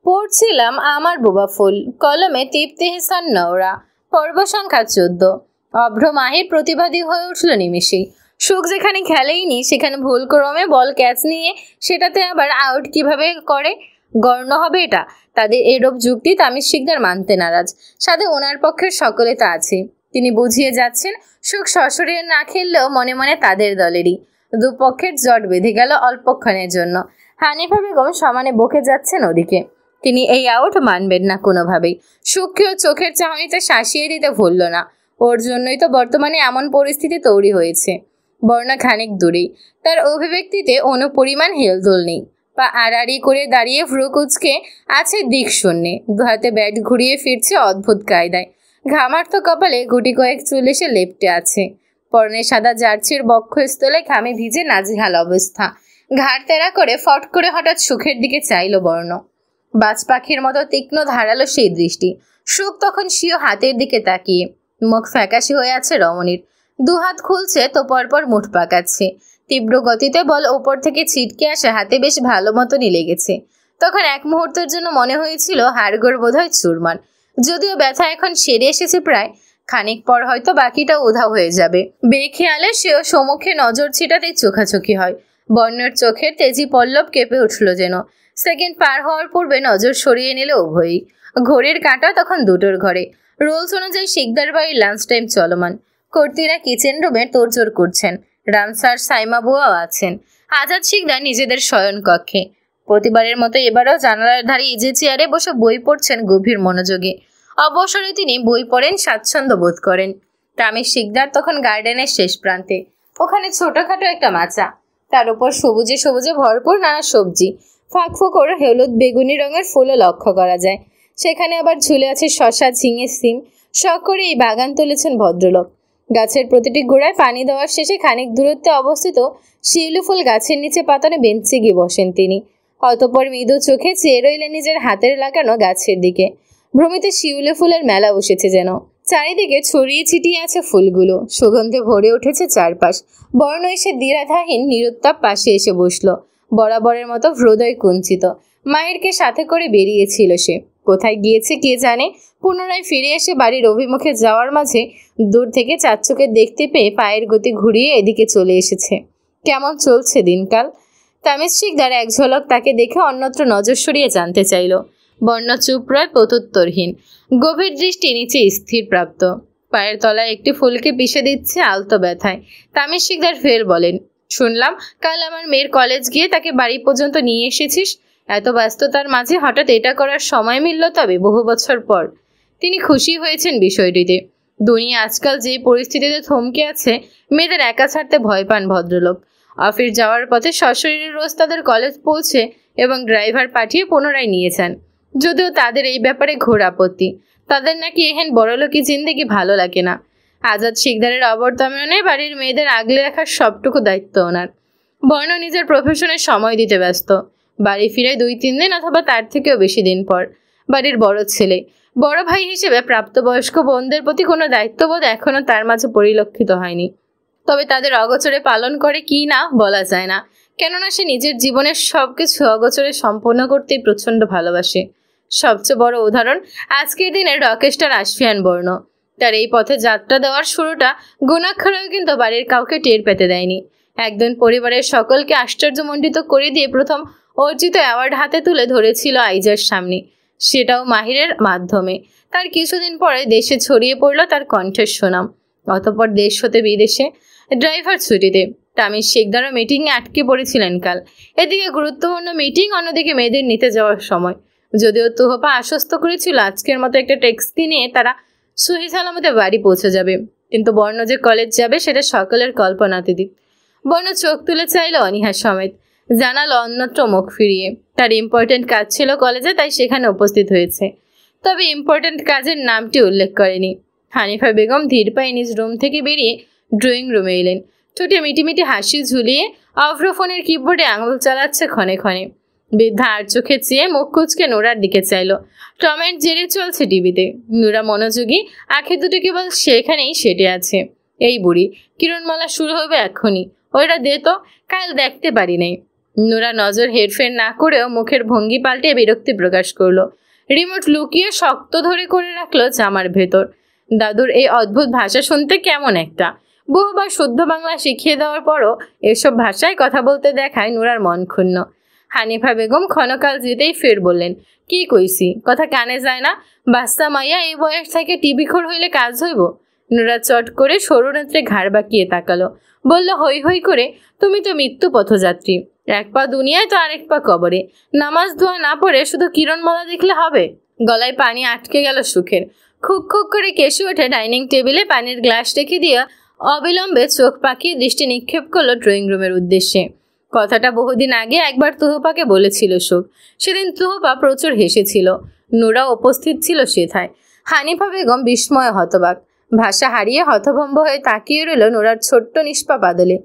পড়ছিলাম আমার বোবা ফুল, কলমে তৃপ্তি হেসান নওরা। পর্ব সংখ্যা 14। অভ্র মাহির প্রতিবাদী হয়ে উঠল নিমিষেই। সুখ যেখানে খেলেইনি সেখানে ভুলক্রমে বল ক্যাচ নিয়ে সেটাতে আবার আউট কিভাবে করে গণ্য হবে এটা? তাদের এরূপ যুক্তি তামিজ শিকদার মানতে নারাজ। সাথে ওনার পক্ষের সকলে তা আছে। তিনি বুঝিয়ে যাচ্ছেন সুখ সশরীরে না খেললেও মনে মনে তাদের দলেরই। দুপক্ষের জট বেঁধে গেল অল্পক্ষণের জন্য। হানিফা বেগম সমানে বকে যাচ্ছেন ওদিকে। তিনি এই আউট মানবেন না কোনোভাবেই। সুখকেও চোখের চাহনিতে শাসিয়ে দিতে ভুলল না। ওর জন্যই তো বর্তমানে এমন পরিস্থিতি তৈরি হয়েছে। বর্ণা খানিক দূরেই, তার অভিব্যক্তিতে অনুপরিমাণ হেলদোল নেই। পা আড়াআড়ি করে দাঁড়িয়ে ভ্রু কুঁচকে আছে দিক শূন্যে। দুহাতে ব্যাট ঘুরিয়ে ফিরছে অদ্ভুত কায়দায়। ঘামার্ত কপালে গুটি কয়েক চুল এসে লেপ্টে আছে। পরনে সাদা জার্সির বক্ষস্থলে ঘামে ভিজে নাজেহাল অবস্থা। ঘাড় তেরা করে ফট করে হঠাৎ সুখের দিকে চাইল বর্ণ। বাজ পাখির মতো তীক্ষ্ণ ধারালো সেই দৃষ্টি। সুখ তখন স্বীয় হাতের দিকে তাকিয়ে। মুখ ফ্যাকাশে হয়ে আছে রমণীর। দুহাত খুলছে তো পরপর মুঠ পাকাচ্ছে। তীব্র গতিতে বল ওপর থেকে ছিটকে আসে হাতে বেশ ভালো মতনই লেগেছে। তখন এক মুহূর্তের জন্য মনে হয়েছিল হাড়গোড় বোধহয় চুরমার। যদিও ব্যথা এখন সেরে এসেছে প্রায়। খানিক পর হয়তো বাকিটা উধাও হয়ে যাবে। বেখেয়ালে সেও সম্মুখে নজর ছিটাতেই চোখাচোখি হয়। বর্ণের চোখের তেজি পল্লব কেঁপে উঠল যেন। সেকেন্ড পার হওয়ার পূর্বে নজর সরিয়ে নিল উভয়ই। ঘড়ির কাঁটা তখন দুটোর ঘরে। রুলস অনুযায়ী শিকদার বাড়ির লাঞ্চ টাইম চলমান। কর্তীরা কিচেন রুমে তোড়জোড় করছেন। রামসার সাইমা বুয়াও আছেন। আজাদ শিকদার নিজেদের শয়ন কক্ষে। প্রতিবারের মতো এবারও জানালার ধারে ইজে চেয়ারে বসে বই পড়ছেন গভীর মনোযোগে। অবসরে তিনি বই পড়েন, স্বাচ্ছন্দ্য বোধ করেন। তামিজ শিকদার তখন গার্ডেনের শেষ প্রান্তে। ওখানে ছোটখাটো একটা মাচা, তার উপর সবুজে সবুজে ভরপুর নানা সবজি। ফাঁকফোকর হলুদ বেগুনি রঙের ফুলও লক্ষ্য করা যায়। সেখানে আবার ঝুলে আছে শশা, ঝিঙে, সিম। শখ করে এই বাগান তুলেছেন ভদ্রলোক। গাছের প্রতিটি গোড়ায় পানি দেওয়ার শেষে খানিক দূরত্বে অবস্থিত শিউলি ফুল গাছের নিচে পাতানো বেঞ্চে গিয়ে বসেন তিনি। অতঃপর মৃদু চোখে চেয়ে রইলেন নিজের হাতের লাগানো গাছের দিকে। ভ্রমিতে শিউলি ফুলের মেলা বসেছে যেন। চারিদিকে ছড়িয়ে ছিটিয়ে আছে ফুলগুলো। সুগন্ধে ভরে উঠেছে চারপাশ। বর্ণ এসে দ্বিধাহীন নিরুত্তাপ পাশে এসে বসল। বরাবরের মতো হৃদয় কুঞ্চিত। মায়েরকে সাথে করে বেরিয়েছিল সে। কোথায় গিয়েছে কে জানে। পুনরায় ফিরে এসে বাড়ির অভিমুখে যাওয়ার মাঝে দূর থেকে চাচ্চুকে দেখতে পেয়ে পায়ের গতি ঘুরিয়ে এদিকে চলে এসেছে। কেমন চলছে দিনকাল? তামিজ শিকদার এক ঝলক তাকে দেখে অন্যত্র নজর সরিয়ে জানতে চাইল। বর্ণ চুপ রয়, প্রত্যুত্তরহীন। গভীর দৃষ্টি নিচে স্থির প্রাপ্ত। পায়ের তলায় একটি ফুলকে পিষে দিচ্ছে আলতো ব্যথায়। তামিজ শিকদার ফের বলেন, শুনলাম কাল আমার মেয়ের কলেজ গিয়ে তাকে বাড়ি পর্যন্ত নিয়ে এসেছিস। এত ব্যস্ততার মাঝে হঠাৎ এটা করার সময় মিলল তবে বহু বছর পর। তিনি খুশি হয়েছেন বিষয়টিতে। দুনিয়া আজকাল যে পরিস্থিতিতে থমকে আছে, মেয়েদের একা ছাড়তে ভয় পান ভদ্রলোক। অফিস যাওয়ার পথে সশরীরে রোজ তাদের কলেজ পৌঁছে এবং ড্রাইভার পাঠিয়ে পুনরায় নিয়ে যান। যদিও তাদের এই ব্যাপারে ঘোর আপত্তি। তাদের নাকি এহেন বড়লোকি জিন্দেগি ভালো লাগে না। আজাদ শিকদারের অবর্তমানে বাড়ির মেয়েদের আগলে রাখার সবটুকু দায়িত্ব ওনার। বর্ণ নিজের প্রফেশনে সময় দিতে ব্যস্ত। বাড়ি ফিরে 2-3 দিন অথবা তার থেকেও বেশি দিন পর। বাড়ির বড় ছেলে, বড় ভাই হিসেবে প্রাপ্তবয়স্ক বোনদের প্রতি কোনো দায়িত্ববোধ এখনও তার মাঝে পরিলক্ষিত হয়নি। তবে তাদের অগোচরে পালন করে কি না বলা যায় না। কেননা সে নিজের জীবনের সবকিছু অগোচরে সম্পন্ন করতেই প্রচণ্ড ভালোবাসে। সবচেয়ে বড় উদাহরণ আজকের দিনের রকেস্টার আশফিয়ান বর্ণ। তার এই পথে যাত্রা দেওয়ার শুরুটা গুণাক্ষরেও কিন্তু বাড়ির কাউকে টের পেতে দেয়নি। একদিন পরিবারের সকলকে আশ্চর্যমণ্ডিত করে দিয়ে প্রথম অর্জিত অ্যাওয়ার্ড হাতে তুলে ধরেছিল আইজার সামনে। সেটাও মাহিরের মাধ্যমে। তার কিছুদিন পরে দেশে ছড়িয়ে পড়ল তার কণ্ঠের সুনাম। অতঃপর দেশ হতে বিদেশে ড্রাইভার ছুটিতে। তামিজ শিকদারও মিটিংয়ে আটকে পড়েছিলেন কাল। এদিকে গুরুত্বপূর্ণ মিটিং, অন্যদিকে মেয়েদের নিতে যাওয়ার সময়। যদিও তুহপা আশ্বস্ত করেছিল আজকের মতো একটা ট্যাক্সি নিয়ে তারা সহি সালামতে বাড়ি পৌঁছে যাবে, কিন্তু বর্ণ যে কলেজ যাবে সেটা সকলের কল্পনাতীত। বর্ণ চোখ তুলে চাইল অনীহা সমেত। জানালো অন্যত্র মুখ ফিরিয়ে। তার ইম্পর্টেন্ট কাজ ছিল কলেজে, তাই সেখানে উপস্থিত হয়েছে। তবে ইম্পর্টেন্ট কাজের নামটি উল্লেখ করেনি। হানিফা বেগম ধীর পায়ে নিজ রুম থেকে বেরিয়ে ড্রয়িং রুমে এলেন। ঠোঁটে মিটিমিটি হাসি ঝুলিয়ে অভ্রফোনের কিবোর্ডে আঙুল চালাচ্ছে ক্ষণে ক্ষণে। বৃদ্ধা আর চোখে চেয়ে মুখ কুচকে নোরার দিকে চাইল। টম অ্যান্ড জেরি চলছে টিভিতে। নোরা মনোযোগী, আঁখি দুটো কেবল সেখানেই সেটে আছে। এই বুড়ি, কিরণমালা শুরু হবে এক্ষুনি। ওইটা দে তো, কাল দেখতে পারি নাই। নোরা নজর হেরফের না করেও মুখের ভঙ্গি পাল্টে বিরক্তি প্রকাশ করলো। রিমোট লুকিয়ে শক্ত ধরে করে রাখলো জামার ভেতর। দাদুর এই অদ্ভুত ভাষা শুনতে কেমন একটা। বহুবার শুদ্ধ বাংলা শিখিয়ে দেওয়ার পরও এসব ভাষায় কথা বলতে দেখায় নোরার মন ক্ষুণ্ণ। হানিফা বেগম ক্ষণকাল যেতেই ফের বললেন, কি কইছি, কথা কানে যায় না? বাচ্চা মাইয়া এই বয়স থেকে টিভিখোর হইলে কাজ হইব? নোরা চট করে সরু নেত্রে ঘাড় বাঁকিয়ে তাকালো, বলল হই হই করে, তুমি তো মৃত্যু পথযাত্রী। এক পা দুনিয়ায় তো আরেক পা কবরে। নামাজ দোয়া না পড়ে শুধু কিরণমালা দেখলে হবে? গলায় পানি আটকে গেল সুখের। খুক খুক করে কেশে ওঠে ডাইনিং টেবিলে পানির গ্লাস রেখে দিয়ে অবিলম্বে চোখ পাকিয়ে দৃষ্টি নিক্ষেপ করলো ড্রয়িং রুমের উদ্দেশ্যে। কথাটা বহুদিন আগে একবার তুহপাকে বলেছিল সুখ। সেদিন তুহপা প্রচুর হেসেছিল। নোরা উপস্থিত ছিল সেথায়। হানিফা বেগম বিস্ময়ে হতবাক। ভাষা হারিয়ে হতভম্ব হয়ে তাকিয়ে রইল নোরার ছোট্ট নিষ্পা বাদলে।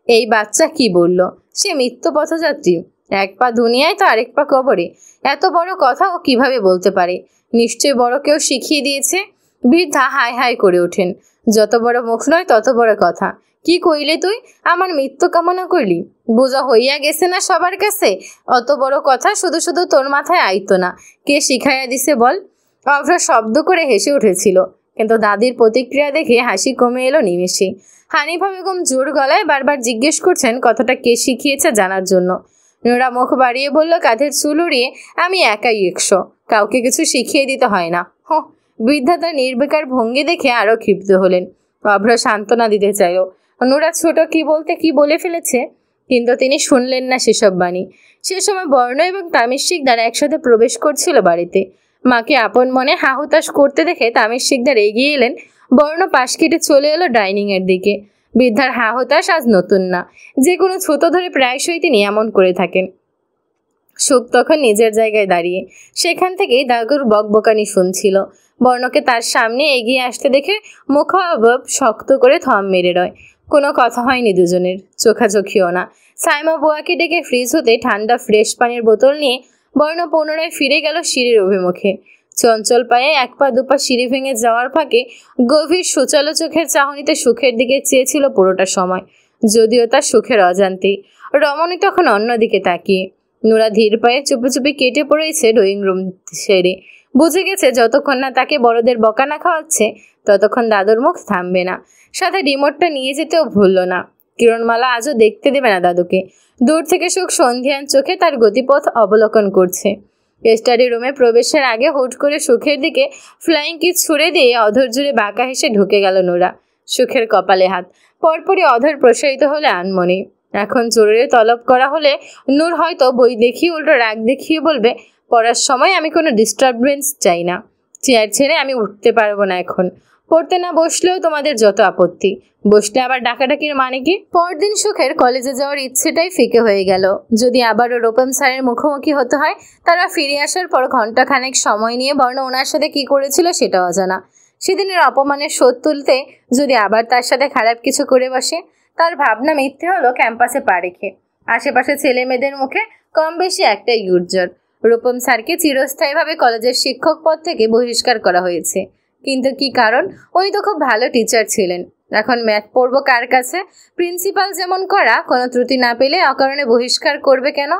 এই বাচ্চা কি বলল? সে মৃত্যু পথযাত্রী, এক পা দুনিয়ায় তো আরেক পা কবরে। এত বড় কথা ও কিভাবে বলতে পারে? নিশ্চয় বড় কেউ শিখিয়ে দিয়েছে। বৃদ্ধা হাই হাই করে ওঠেন, যত বড় মুখ নয় তত বড় কথা। কি কইলে তুই? আমার মৃত্যু কামনা করলি? বোঝা হইয়া গেছে না সবার কাছে? অত বড় কথা শুধু শুধু তোর মাথায় আইতো না। কে শিখাইয়া দিছে বল? অভ্র শব্দ করে হেসে উঠেছিল, কিন্তু দাদির প্রতিক্রিয়া দেখে হাসি কমে এলো নিমেষে। হানিফা বেগম জোর গলায় বারবার জিজ্ঞেস করছেন কথাটা কে শিখিয়েছে জানার জন্য। নোরা মুখ বাড়িয়ে বলল, কাঁধের চুল উড়িয়ে, আমি একাই 100, কাউকে কিছু শিখিয়ে দিতে হয় না। বৃদ্ধা তার নির্বিকার ভঙ্গি দেখে আরো ক্ষিপ্ত হলেন। অভ্র সান্ত্বনা দিতে চাইল। নোরা ছোট কি বলতে কি বলে ফেলেছে, কিন্তু তিনি শুনলেন না সেসব বাণী। সে সময় বর্ণ এবং তামির শিকদার একসাথে প্রবেশ করছিল বাড়িতে। মাকে আপন মনে হাহুতাশ করতে দেখে তামির শিকদার এগিয়ে এলেন। বর্ণ পাশ কেটে চলে এলো ডাইনিং এর দিকে। বৃদ্ধার হাহুতাশ আজ নতুন না, যে কোনো ছোট ধরে প্রায়শই তিনি এমন করে থাকেন। সুখ তখন নিজের জায়গায় দাঁড়িয়ে সেখান থেকেই দাগুর বকবকানি শুনছিল। বর্ণকে তার সামনে এগিয়ে আসতে দেখে মুখাবয়ব শক্ত করে থম মেরে রয়। কোনো কথা হয়নি দুজনের, চোখাচোখিও না। সাইমা বুয়াকে ডেকে ফ্রিজ হতে ঠান্ডা ফ্রেশ পানির বোতল নিয়ে বর্ণ পুনরায় ফিরে গেল সিঁড়ির অভিমুখে। চঞ্চল পায়ে এক পা দুপা সিঁড়ি ভেঙে যাওয়ার ফাঁকে গভীর সুচালো চোখের চাহনিতে সুখের দিকে চেয়েছিল পুরোটা সময়, যদিও তার সুখের অজান্তেই। রমণী তখন অন্যদিকে তাকিয়ে। নোরা ধীর পায়ে চুপি চুপি কেটে পড়েছে ড্রয়িং রুম সেরে। বুঝে গেছে যতক্ষণ না তাকে বড়দের বকানা খাওয়াচ্ছে ততক্ষণ দাদুর মুখ থামবে না। সাথে রিমোটটা নিয়ে যেতেও ভুলল না। কিরণমালা আজও দেখতে দেবে না দাদুকে। দূর থেকে সুখ সন্ধিয়ান চোখে তার গতিপথ অবলোকন করছে। স্টাডি রুমে প্রবেশের আগে হুট করে সুখের দিকে ফ্লাইং কিস ছুড়ে দিয়ে অধর জুড়ে বাঁকা হেসে ঢুকে গেল নোরা। সুখের কপালে হাত। পরপরই অধর প্রসারিত হলে আনমনি। এখন জোরে তলব করা হলে নূর হয়তো বই দেখিয়ে উল্টো রাগ দেখিয়ে বলবে, পড়ার সময় আমি কোনো ডিস্টারবেন্স চাই না। চেয়ার ছেড়ে আমি উঠতে পারবো না এখন। পড়তে না বসলেও তোমাদের যত আপত্তি, বসলে আবার ডাকাডাকির মানে কি? পরদিন সুখের কলেজে যাওয়ার ইচ্ছেটাই ফিকে হয়ে গেল। যদি আবারও রূপম স্যারের মুখোমুখি হতে হয়, তারা ফিরে আসার পর ঘন্টাখানেক সময় নিয়ে বর্ণ ওনার সাথে কি করেছিল সেটা অজানা। সেদিনের অপমানের শোধ তুলতে যদি আবার তার সাথে খারাপ কিছু করে বসে, তার ভাবনা মিথ্যে হলো ক্যাম্পাসে পা রেখে। আশেপাশে ছেলে মেয়েদের মুখে কম বেশি একটাই গুর্জর, রূপম স্যারকে চিরস্থায়ীভাবে কলেজের শিক্ষক পদ থেকে বহিষ্কার করা হয়েছে। কিন্তু কি কারণ? উনি তো খুব ভালো টিচার ছিলেন। এখন ম্যাথ পড়বো কার কাছে? প্রিন্সিপাল যেমন করা, কোনো ত্রুটি না পেলে অকারণে বহিষ্কার করবে কেন?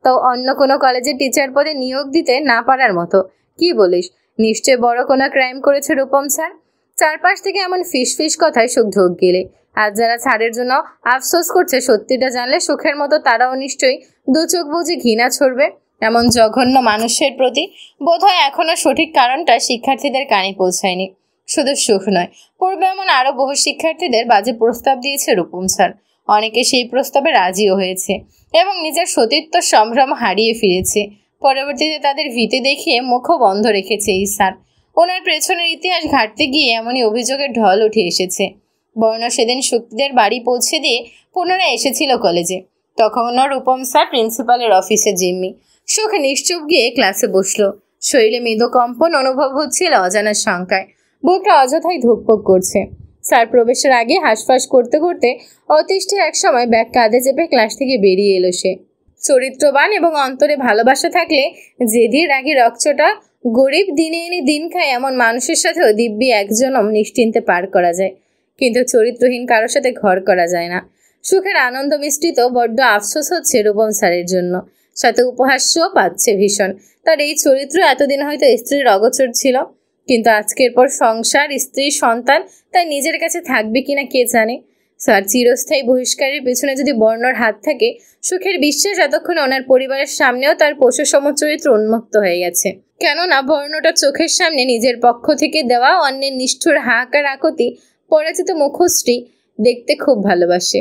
তাও অন্য কোনো কলেজে টিচার পদে নিয়োগ দিতে না পারার মতো। কি বলিস? নিশ্চয় বড় কোনো ক্রাইম করেছে রূপম স্যার। চারপাশ থেকে এমন ফিস ফিস কথায় সুখ ঢোক গেলে। আজ যারা ছাড়ের জন্য আফসোস করছে, সত্যিটা জানলে সুখের মতো তারাও নিশ্চয়ই দু চোখ বুঝে ঘৃণা ছড়বে এমন জঘন্য মানুষের প্রতি। বোধহয় এখনো সঠিক কারণটা শিক্ষার্থীদের কানে পৌঁছায়নি। শুধু সুখ নয়, পূর্বে এমন আরো বহু শিক্ষার্থীদের বাজে প্রস্তাব দিয়েছে রূপম স্যার। অনেকে সেই প্রস্তাবে রাজিও হয়েছে এবং নিজের সতীত্ব সম্ভ্রম হারিয়ে ফিরেছে। পরবর্তীতে তাদের ভীতি দেখিয়ে মুখও বন্ধ রেখেছে এই স্যার। ওনার পেছনের ইতিহাস ঘাটতে গিয়ে এমনই অভিযোগের ঢল উঠে এসেছে। বর্ণ সেদিন শক্তিদের বাড়ি পৌঁছে দিয়ে পুনরায় এসেছিল কলেজে। তখনও রূপম স্যার প্রিন্সিপালের অফিসে জিম্মি। সুখ নিশ্চুপ গিয়ে ক্লাসে বসলো। শরীরে মৃদু কম্পন অনুভব হচ্ছিল অজানার শঙ্কায়। বুকটা অযথাই ধুকপুক করছে। স্যার প্রবেশের আগে হাঁসফাঁস করতে করতে অতিষ্ঠে এক সময় ব্যাগ কাঁধে চেপে ক্লাস থেকে বেরিয়ে এলো সে। চরিত্রবান এবং অন্তরে ভালোবাসা থাকলে জেদি রাগী রক্তটা গরিব দিনে এনে দিন খায় এমন মানুষের সাথেও দিব্যি এক জনম নিশ্চিন্তে পার করা যায়, কিন্তু চরিত্রহীন কারোর সাথে ঘর করা যায় না। সুখের আনন্দ মিশ্রিত বড্ড আফসোস হচ্ছে রূপম স্যারের জন্য, সাথে উপহাস্যও পাচ্ছে ভীষণ। তার এই চরিত্র এতদিন হয়তো স্ত্রীর অগোচর ছিল, কিন্তু আজকের পর সংসার, স্ত্রী, সন্তান তাই নিজের কাছে থাকবে কিনা কে জানে। স্যার চিরস্থায়ী বহিষ্কারের পেছনে যদি বর্ণর হাত থাকে, সুখের বিশ্বাস এতক্ষণে ওনার পরিবারের সামনেও তার পশুসম চরিত্র উন্মুক্ত হয়ে গেছে। কেননা বর্ণটা চোখের সামনে নিজের পক্ষ থেকে দেওয়া অন্যের নিষ্ঠুর হাহাকার আকুতি, পরাজিত মুখশ্রী দেখতে খুব ভালোবাসে।